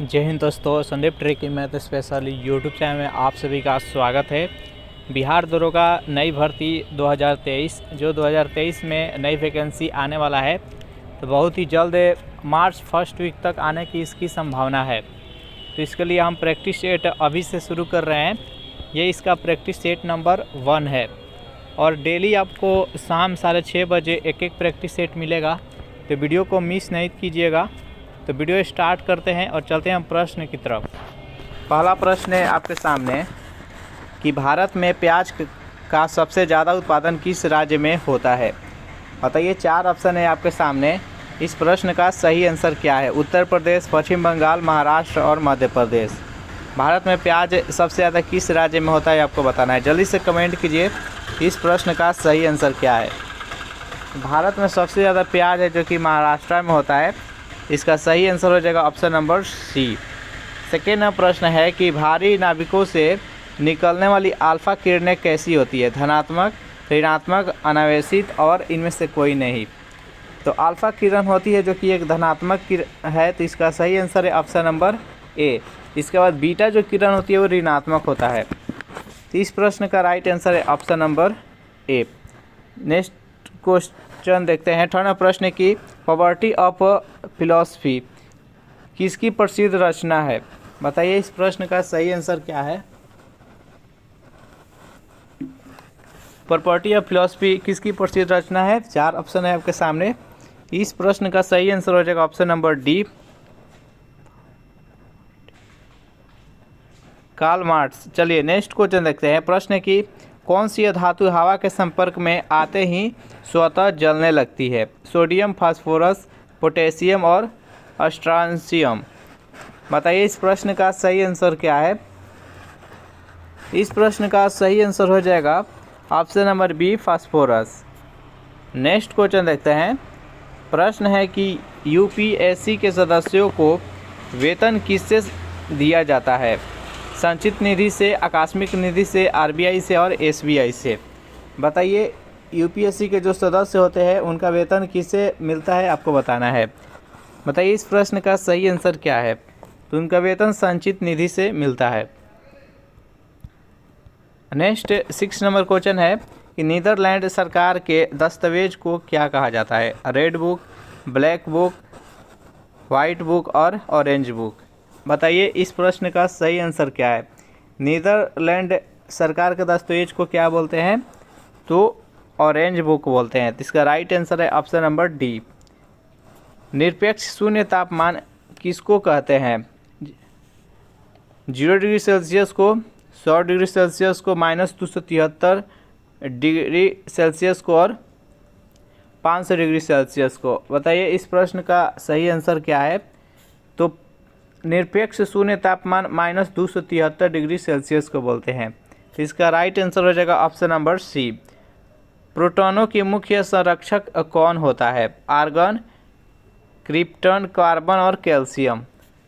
जय हिंद दोस्तों, संदीप ट्रिक की मैथ स्पेशल यूट्यूब चैनल में आप सभी का स्वागत है। बिहार दरोगा नई भर्ती 2023 जो 2023 में नई वैकेंसी आने वाला है, तो बहुत ही जल्द मार्च फर्स्ट वीक तक आने की इसकी संभावना है। तो इसके लिए हम प्रैक्टिस सेट अभी से शुरू कर रहे हैं। ये इसका प्रैक्टिस सेट नंबर 1 है और डेली आपको शाम 6:30 बजे एक प्रैक्टिस सेट मिलेगा। तो वीडियो को मिस नहीं कीजिएगा। तो वीडियो स्टार्ट करते हैं और चलते हैं हम प्रश्न की तरफ। पहला प्रश्न है आपके सामने कि भारत में प्याज का सबसे ज़्यादा उत्पादन किस राज्य में होता है। बताइए, 4 ऑप्शन है आपके सामने। इस प्रश्न का सही आंसर क्या है? उत्तर प्रदेश, पश्चिम बंगाल, महाराष्ट्र और मध्य प्रदेश। भारत में प्याज सबसे ज़्यादा किस राज्य में होता है आपको बताना है। जल्दी से कमेंट कीजिए, इस प्रश्न का सही आंसर क्या है। भारत में सबसे ज़्यादा प्याज है जो कि महाराष्ट्र में होता है। इसका सही आंसर हो जाएगा ऑप्शन नंबर सी। सेकेंड प्रश्न है कि भारी नाभिकों से निकलने वाली अल्फा किरणें कैसी होती है? धनात्मक, ऋणात्मक, अनावेशित और इनमें से कोई नहीं। तो अल्फा किरण होती है जो कि एक धनात्मक किरण है, तो इसका सही आंसर है ऑप्शन नंबर ए। इसके बाद बीटा जो किरण होती है वो ऋणात्मक होता है। तो इस प्रश्न का राइट आंसर है ऑप्शन नंबर ए। नेक्स्ट क्वेश्चन देखते हैं। थर्ड प्रश्न की पॉवर्टी ऑफ फिलॉसफी किसकी प्रसिद्ध रचना है? बताइए, इस प्रश्न का सही आंसर क्या है। प्रॉपर्टी ऑफ फिलॉसफी किसकी प्रसिद्ध रचना है? 4 ऑप्शन है आपके सामने। इस प्रश्न का सही आंसर हो जाएगा option number D, Karl Marx. चलिए नेक्स्ट क्वेश्चन देखते हैं। प्रश्न की कौन सी धातु हवा के संपर्क में आते ही स्वतः जलने लगती है? सोडियम, फास्फोरस, पोटेशियम और स्ट्रांसियम। बताइए, इस प्रश्न का सही आंसर क्या है। इस प्रश्न का सही आंसर हो जाएगा option number B, phosphorus. Next question देखते हैं। प्रश्न है कि यूपीएससी के सदस्यों को वेतन किससे दिया जाता है? संचित निधि से, आकस्मिक निधि से, आरबीआई से और एसबीआई से। बताइए, यूपीएससी के जो सदस्य होते हैं उनका वेतन किससे मिलता है आपको बताना है। बताइए, इस प्रश्न का सही आंसर क्या है। तो उनका वेतन संचित निधि से मिलता है। नेक्स्ट 6 नंबर क्वेश्चन है कि नीदरलैंड सरकार के दस्तावेज को क्या कहा जाता है? Red book, black book, white book और ऑरेंज बुक। बताइए, इस प्रश्न का सही आंसर क्या है। नीदरलैंड सरकार के दस्तावेज को क्या बोलते हैं? तो ऑरेंज बुक बोलते हैं। तो इसका राइट आंसर है ऑप्शन नंबर डी। निरपेक्ष शून्य तापमान किसको कहते हैं? 0 डिग्री सेल्सियस को, 100 डिग्री सेल्सियस को, -273 डिग्री सेल्सियस को और 500 डिग्री सेल्सियस को। बताइए, इस प्रश्न का सही आंसर क्या है। तो निरपेक्ष शून्य तापमान -273 डिग्री सेल्सियस को बोलते हैं। तो इसका राइट आंसर हो जाएगा ऑप्शन नंबर सी। प्रोटॉनों की मुख्य संरक्षक कौन होता है? आर्गन, क्रिप्टन, कार्बन और कैल्शियम।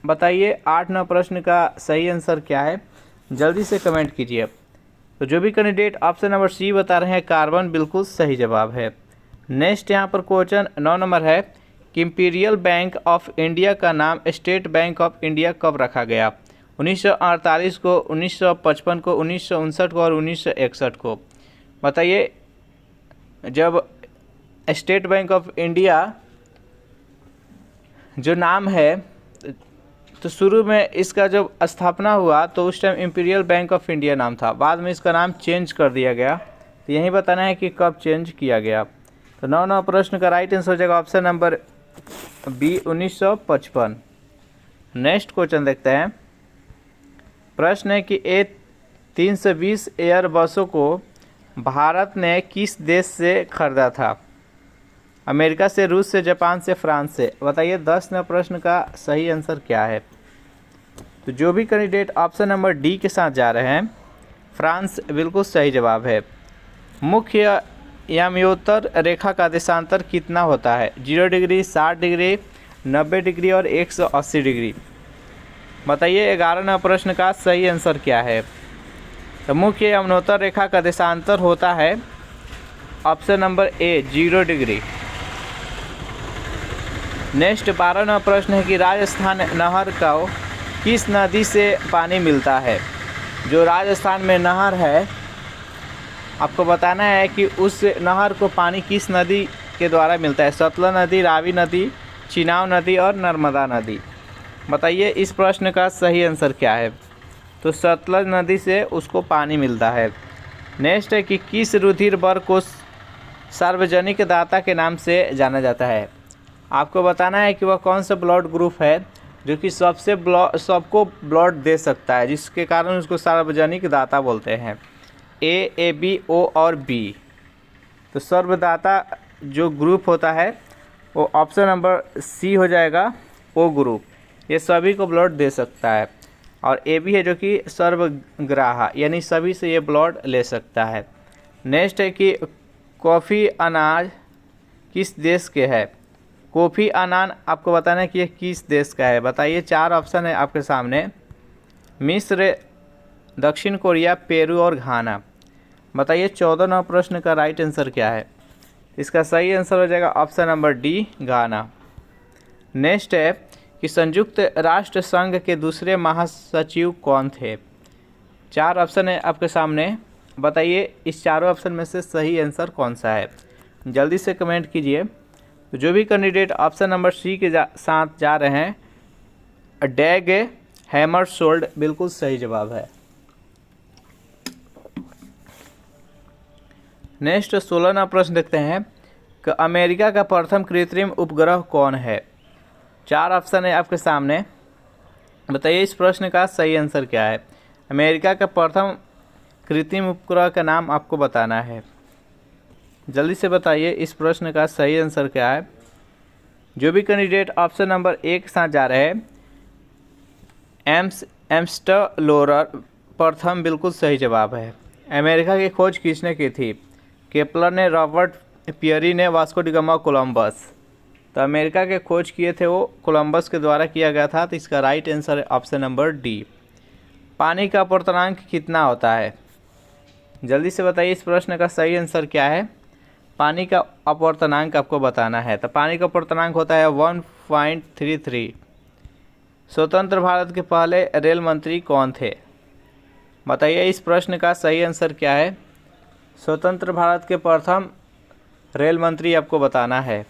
बताइए, 8-9 प्रश्न का सही आंसर क्या है। जल्दी से कमेंट कीजिए। तो जो भी कैंडिडेट ऑप्शन नंबर सी बता रहे हैं, कार्बन, बिल्कुल सही जवाब है। नेक्स्ट यहाँ पर क्वेश्चन 9 नंबर है कि इंपीरियल बैंक ऑफ इंडिया का नाम स्टेट बैंक ऑफ इंडिया कब रखा गया? 1948 को, 1955 को, 1959 को और 1961 को। बताइए, जब स्टेट बैंक ऑफ इंडिया जो नाम है, तो शुरू में इसका जब स्थापना हुआ तो उस time imperial bank of India नाम था। बाद में इसका नाम चेंज कर दिया गया। तो यही बताना है कि कब चेंज किया गया। तो 9 प्रश्न का राइट आंसर हो जाएगा option number B, 1955। Next question देखते हैं। प्रश्न है कि A320 एयर बसों को भारत ने किस देश से खरीदा था? अमेरिका से, रूस से, जापान से, फ्रांस से। बताइए, 10 नंबर प्रश्न का सही आंसर क्या है। तो जो भी कैंडिडेट ऑप्शन नंबर डी के साथ जा रहे हैं, फ्रांस, बिल्कुल सही जवाब है। मुख्य याम्योत्तर रेखा का देशांतर कितना होता है? 0 डिग्री, 60 डिग्री, 90 डिग्री और 180 डिग्री। बताइए, 11 नंबर प्रश्न का सही आंसर क्या है। तो मुख्य याम्योत्तर रेखा का देशांतर होता है option number A, 0 degree. Next 12वां प्रश्न है कि राजस्थान नहर को किस नदी से पानी मिलता है? जो राजस्थान में नहर है, आपको बताना है कि उस नहर को पानी किस नदी के द्वारा मिलता है। सतलज नदी, रावी नदी, चिनाब नदी और नर्मदा नदी। बताइए इस प्रश्न का सही आंसर क्या है? तो सतलज नदी से उसको पानी मिलता है। नेक्स्ट है कि किस रुधिर वर्ग को सार्वजनिक दाता के नाम से जाना जाता है? आपको बताना है कि वह कौन सा ब्लड ग्रुप है जो कि सबको ब्लड दे सकता है, जिसके कारण उसको सार्वजनिक दाता बोलते हैं। ए, बी, ओ और बी। तो सर्वदाता जो ग्रुप होता है वो ऑप्शन नंबर सी हो जाएगा, ओ ग्रुप। ये सभी को ब्लड दे सकता है। और ए बी है जो कि सर्वग्राही, यानी सभी से ये ब्लड ले सकता है। नेक्स्ट है कि कॉफ़ी अनाज किस देश के है? कॉफ़ी अनाज आपको बताना है कि ये किस देश का है। बताइए, 4 ऑप्शन है आपके सामने। मिस्र, दक्षिण कोरिया, पेरू और घाना। बताइए 14वां प्रश्न का राइट आंसर क्या है? इसका सही आंसर हो जाएगा ऑप्शन नंबर डी, घाना। नेक्स्ट है कि संयुक्त राष्ट्र संघ के दूसरे महासचिव कौन थे? 4 ऑप्शन है आपके सामने। बताइए इस चारों ऑप्शन में से सही आंसर कौन सा है? जल्दी से कमेंट कीजिए। तो जो भी कैंडिडेट ऑप्शन नंबर सी के साथ जा रहे हैं, डैग हैमरशोल्ड बिल्कुल सही जवाब है। नेक्स्ट 16वां प्रश्न देखते हैं कि अमेरिका का प्रथम कृत्रिम उपग्रह कौन है? 4 ऑप्शन है आपके सामने। बताइए इस प्रश्न का सही आंसर क्या है? अमेरिका का प्रथम कृत्रिम उपग्रह का नाम आपको बताना है। जल्दी से बताइए इस प्रश्न का सही आंसर क्या है? जो भी कैंडिडेट ऑप्शन नंबर 1 के साथ जा रहे हैं, एम्स्टलोरर प्रथम बिल्कुल सही जवाब है। अमेरिका की खोज किसने की थी? केपलर ने, रॉबर्ट पियरी ने, वास्को डी गामा, कोलंबस। तो अमेरिका के खोज किए थे वो कोलंबस के द्वारा किया गया था। तो इसका राइट आंसर है ऑप्शन नंबर डी। पानी का अपर्तनांक कितना होता है? जल्दी से बताइए इस प्रश्न का सही आंसर क्या है? पानी का अपर्तनांक आपको बताना है। तो पानी का अपर्तनांक होता है 1.33। स्वतंत्र भारत के पहले रेल मंत्री कौन थे? बताइए इस प्रश्न का सही आंसर क्या है? स्वतंत्र भारत के प्रथम रेल मंत्री आपको बताना है।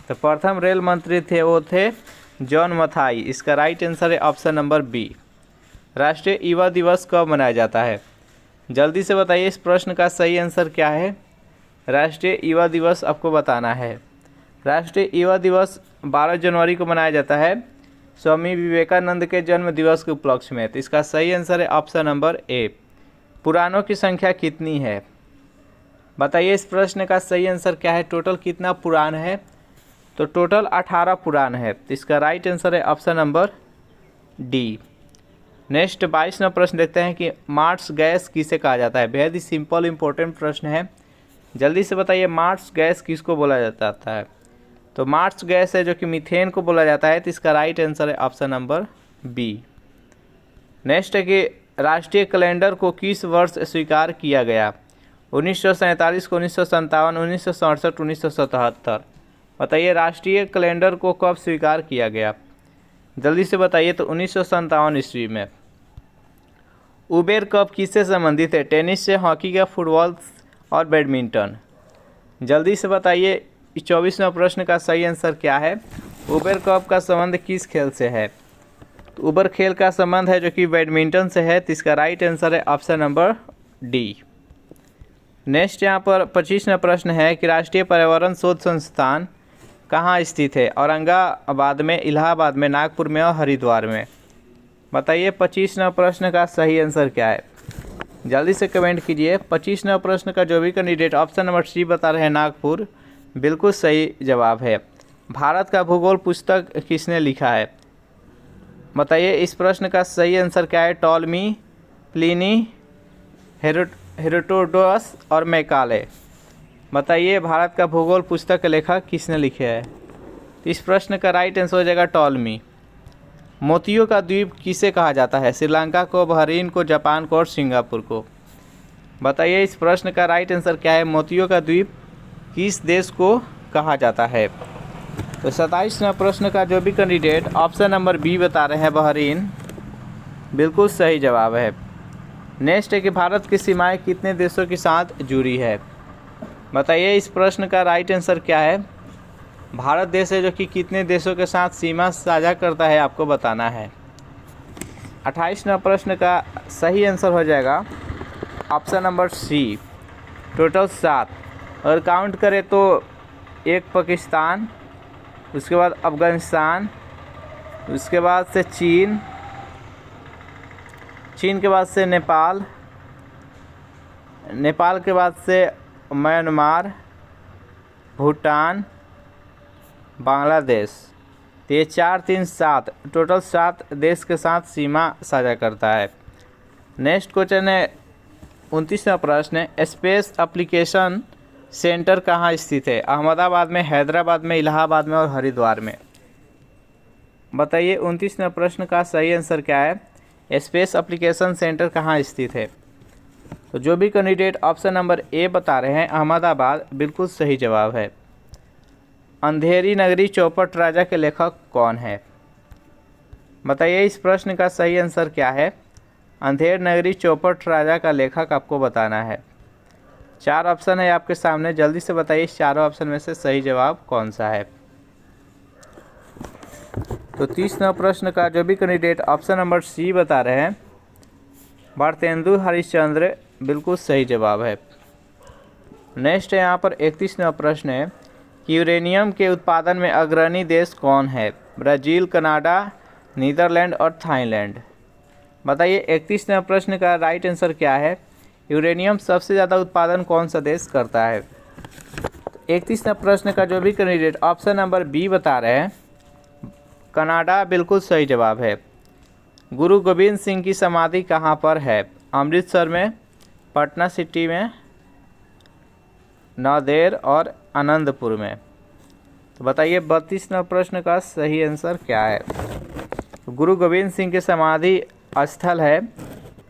तो प्रथम रेल मंत्री थे वो थे जॉन मथाई। इसका राइट आंसर है ऑप्शन नंबर बी। राष्ट्रीय युवा दिवस कब मनाया जाता है? जल्दी से बताइए इस प्रश्न का सही आंसर क्या है? राष्ट्रीय युवा दिवस आपको बताना है। राष्ट्रीय युवा दिवस 12 जनवरी को मनाया जाता है, स्वामी विवेकानंद के जन्म दिवस के उपलक्ष्य में। तो इसका सही आंसर है ऑप्शन नंबर ए। पुराणों की संख्या कितनी है? बताइए इस प्रश्न का सही आंसर क्या है? टोटल कितना पुराण है? तो टोटल 18 पुराण है। तो इसका राइट आंसर है ऑप्शन नंबर डी। नेक्स्ट 22वां प्रश्न देखते हैं कि मार्स गैस किसे कहा जाता है? बेहद ही सिंपल इंपॉर्टेंट प्रश्न है। जल्दी से बताइए मार्स गैस किसको बोला जाता है? तो मार्स गैस है जो कि मीथेन को बोला जाता है। तो इसका राइट आंसर है ऑप्शन नंबर बी। नेक्स्ट है कि राष्ट्रीय कैलेंडर को किस वर्ष स्वीकार किया गया? 1947 को, 1957, 1967, 1977। बताइए राष्ट्रीय कैलेंडर को कब स्वीकार किया गया? जल्दी से बताइए। तो 1957 ईस्वी में। उबेर कप किससे संबंधित है? टेनिस से, हॉकी का, फुटबॉल और बैडमिंटन। जल्दी से बताइए इस 24वां प्रश्न का सही आंसर क्या है? उबेर कप का संबंध किस खेल से है? तो उबर खेल का संबंध है जो कि बैडमिंटन से है। तो इसका राइट आंसर है ऑप्शन नंबर डी। नेक्स्ट यहाँ पर 25वां प्रश्न है कि राष्ट्रीय पर्यावरण शोध संस्थान कहाँ स्थित है? औरंगाबाद में, इलाहाबाद में, नागपुर में और हरिद्वार में। बताइए 25वां प्रश्न का सही आंसर क्या है? जल्दी से कमेंट कीजिए। 25वां प्रश्न का जो भी कैंडिडेट ऑप्शन नंबर सी बता रहे हैं नागपुर, बिल्कुल सही जवाब है। भारत का भूगोल पुस्तक किसने लिखा है? बताइए इस प्रश्न का सही आंसर क्या है? टॉलमी, प्लिनी, हेरोडोटस और मैकाले। बताइए भारत का भूगोल पुस्तक का लेखक किसने लिखे है? इस प्रश्न का राइट आंसर हो जाएगा टॉलमी। मोतियों का द्वीप किसे कहा जाता है? श्रीलंका को, बहरीन को, जापान को और सिंगापुर को। बताइए इस प्रश्न का राइट आंसर क्या है? मोतियों का द्वीप किस देश को कहा जाता है? तो 27वां प्रश्न का जो भी कैंडिडेट ऑप्शन नंबर बी बता रहे हैं बहरीन, बिल्कुल सही जवाब है। नेक्स्ट है कि भारत की सीमाएं कितने देशों के साथ जुड़ी है। बताइए इस प्रश्न का राइट आंसर क्या है। भारत देश है जो कि कितने देशों के साथ सीमा साझा करता है, आपको बताना है। 28वां प्रश्न का सही आंसर हो जाएगा ऑप्शन नंबर सी, टोटल 7। अगर काउंट करें तो एक पाकिस्तान, उसके बाद अफ़गानिस्तान, उसके बाद से चीन के बाद से नेपाल के बाद से म्यांमार, भूटान, बांग्लादेश। तो ये 4, 3, 7 टोटल 7 देश के साथ सीमा साझा करता है। नेक्स्ट क्वेश्चन है 29वां प्रश्न है, स्पेस एप्लीकेशन सेंटर कहाँ स्थित है। अहमदाबाद में, हैदराबाद में, इलाहाबाद में और हरिद्वार में। बताइए 29वें प्रश्न का सही आंसर क्या है। स्पेस एप्लीकेशन सेंटर कहाँ स्थित है। तो जो भी कैंडिडेट ऑप्शन नंबर ए बता रहे हैं अहमदाबाद, बिल्कुल सही जवाब है। अंधेरी नगरी चौपट राजा के लेखक कौन है। बताइए इस प्रश्न का सही आंसर क्या है। अंधेर नगरी चौपट राजा का लेखक आपको बताना है। 4 ऑप्शन है आपके सामने, जल्दी से बताइए इस चारों ऑप्शन में से सही जवाब कौन सा है। तो 30वां प्रश्न का जो भी कैंडिडेट ऑप्शन नंबर सी बता रहे हैं भारतेंदु हरिश्चंद्र, बिल्कुल सही जवाब है। नेक्स्ट है यहाँ पर 31वां प्रश्न है कि यूरेनियम के उत्पादन में अग्रणी देश कौन है। ब्राज़ील, कनाडा, नीदरलैंड और थाईलैंड। बताइए 31वें प्रश्न का राइट आंसर क्या है। यूरेनियम सबसे ज़्यादा उत्पादन कौन सा देश करता है। 31वें प्रश्न का जो भी कैंडिडेट ऑप्शन नंबर बी बता रहे हैं कनाडा, बिल्कुल सही जवाब है। गुरु गोविंद सिंह की समाधि कहाँ पर है। अमृतसर में, पटना सिटी में, नांदेड़ और आनंदपुर में। तो बताइए 32वें प्रश्न का सही आंसर क्या है। गुरु गोविंद सिंह की समाधि स्थल है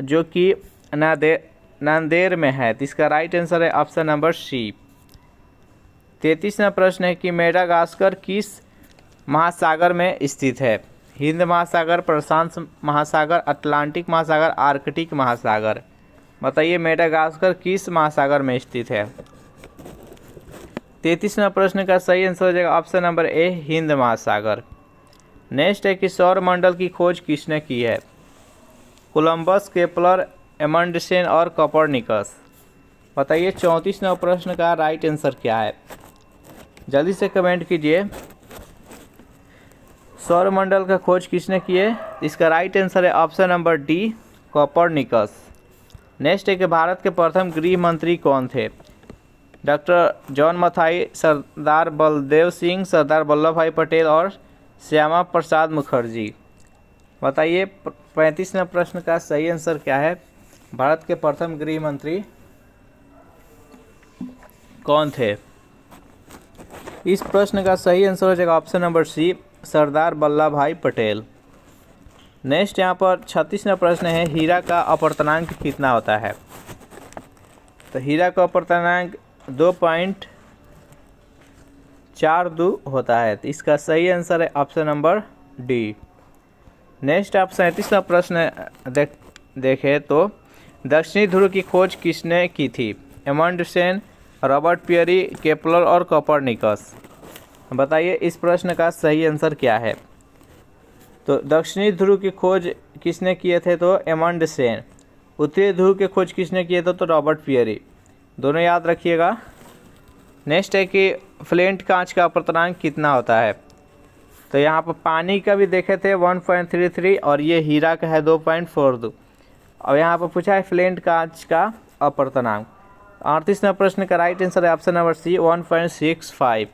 जो कि नांदेड़ में है। तो इसका राइट आंसर है ऑप्शन नंबर सी। 33वां प्रश्न है कि मेडागास्कर किस महासागर में स्थित है। हिंद महासागर, प्रशांत महासागर, अटलांटिक महासागर, आर्कटिक महासागर। बताइए मेडागास्कर किस महासागर में स्थित है। 33वां प्रश्न का सही आंसर हो जाएगा ऑप्शन नंबर ए, हिंद महासागर। नेक्स्ट है कि सौरमंडल की खोज किसने की है। कोलंबस, केपलर, एमंडसेन और कोपरनिकस। बताइए 34वां प्रश्न का राइट आंसर क्या है। जल्दी से कमेंट कीजिए। सौरमंडल का खोज किसने की है। इसका राइट आंसर है option number D, Copernicus. Next है कि भारत के प्रथम गृह मंत्री कौन थे। डॉक्टर जॉन मथाई, सरदार बलदेव सिंह, सरदार वल्लभ भाई पटेल और श्यामा प्रसाद मुखर्जी। बताइए 35वें प्रश्न का सही आंसर क्या है। भारत के प्रथम गृह मंत्री कौन थे। इस प्रश्न का सही आंसर हो जाएगा option number C, Sardar Vallabh भाई पटेल। नेक्स्ट यहाँ पर 36वां प्रश्न है, हीरा का अपवर्तनांक कितना होता है। तो हीरा का अपवर्तनांक 2.42 होता है। तो इसका सही आंसर है ऑप्शन नंबर डी। नेक्स्ट आप 37वां प्रश्न देखें तो दक्षिणी ध्रुव की खोज किसने की थी। एमंडसेन, रॉबर्ट पियरी, केपलर और कोपरनिकस। बताइए इस प्रश्न का सही आंसर क्या है। तो दक्षिणी ध्रुव की खोज किसने किए थे तो एमंडसेन। उत्तरी ध्रुव की खोज किसने किए थे तो रॉबर्ट पियरी। दोनों याद रखिएगा। नेक्स्ट है कि फ्लेंट कांच का अपवर्तनांक कितना होता है। तो यहाँ पर पानी का भी देखे थे 1.33 और ये हीरा का है 2.42। और यहाँ पर पूछा है फ्लेंट कांच का अपवर्तनांक। 38वें प्रश्न का राइट आंसर है ऑप्शन नंबर सी, 1.65।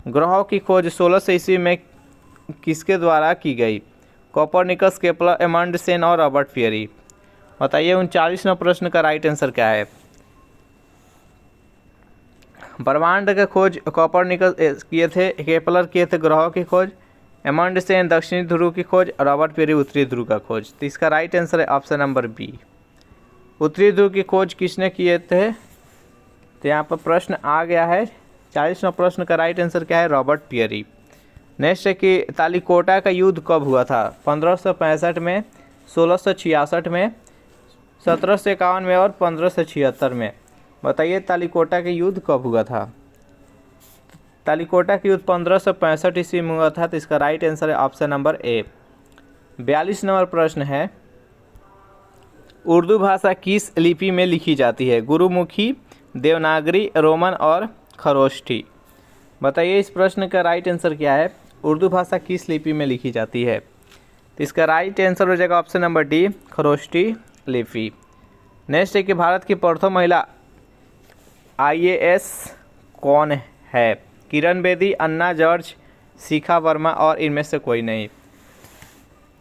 ग्रहों की खोज 1600 ईस्वी में किसके द्वारा की गई। कोपरनिकस, केपलर, एमंडसेन और रॉबर्ट पियरी। बताइए 39वें प्रश्न का राइट आंसर क्या है। ब्रह्मांड का खोज कोपरनिकस किए थे, केपलर किए थे ग्रहों की खोज, एमंडसेन दक्षिणी ध्रुव की खोज, रॉबर्ट पियरी उत्तरी ध्रुव का खोज। तो इसका राइट आंसर है ऑप्शन नंबर बी। उत्तरी ध्रुव की खोज किसने किए थे। तो यहाँ पर प्रश्न आ गया है। 40वां प्रश्न का राइट आंसर क्या है, रॉबर्ट पियरी। नेक्स्ट है कि तालिकोटा का युद्ध कब हुआ था। 1565 में, 1666 में, 1751 में और 1576 में। बताइए तालिकोटा के युद्ध कब हुआ था? तालिकोटा का युद्ध 1565 ईस्वी में हुआ था। तो इसका राइट आंसर है ऑप्शन नंबर ए। 42 नंबर प्रश्न है, उर्दू भाषा किस लिपि में लिखी जाती है? गुरुमुखी, देवनागरी, रोमन और खरोष्ठी। बताइए इस प्रश्न का राइट आंसर क्या है? उर्दू भाषा किस लिपि में लिखी जाती है? तो इसका राइट आंसर हो जाएगा ऑप्शन नंबर डी, खरोष्ठी लिपि। नेक्स्ट है कि भारत की प्रथम महिला IAS कौन है? किरण बेदी, अन्ना जॉर्ज, शिखा वर्मा और इनमें से कोई नहीं।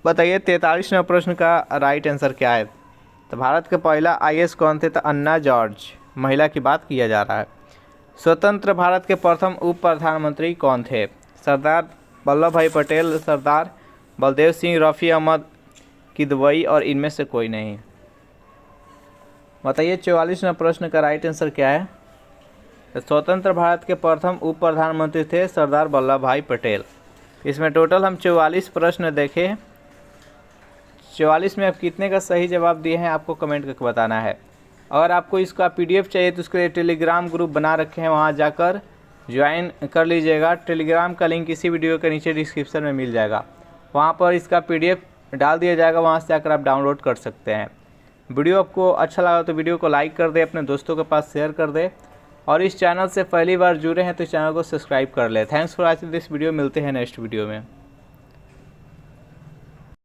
बताइए 43 नंबर प्रश्न का राइट आंसर क्या है? तो भारत के पहला IAS कौन थे? तो अन्ना जॉर्ज, महिला की बात किया जा रहा है। स्वतंत्र भारत के प्रथम उप प्रधानमंत्री कौन थे? सरदार वल्लभ भाई पटेल, सरदार बलदेव सिंह, रफ़ी अहमद किदवई और इनमें से कोई नहीं। बताइए 44 नंबर प्रश्न का राइट आंसर क्या है? स्वतंत्र भारत के प्रथम उप प्रधानमंत्री थे सरदार वल्लभ भाई पटेल। इसमें टोटल हम 44 प्रश्न देखे। 44 में आप कितने का सही जवाब दिए हैं आपको कमेंट करके बताना है। अगर आपको इसका PDF चाहिए तो उसके लिए टेलीग्राम ग्रुप बना रखे हैं, वहाँ जाकर ज्वाइन कर लीजिएगा। टेलीग्राम का लिंक इसी वीडियो के नीचे डिस्क्रिप्शन में मिल जाएगा। वहाँ पर इसका PDF डाल दिया जाएगा, वहाँ से आकर आप डाउनलोड कर सकते हैं। वीडियो आपको अच्छा लगा तो वीडियो को लाइक कर दे, अपने दोस्तों के पास शेयर कर दे और इस चैनल से पहली बार जुड़े हैं तो चैनल को सब्सक्राइब कर ले। Thanks for watching this video. मिलते हैं नेक्स्ट वीडियो में।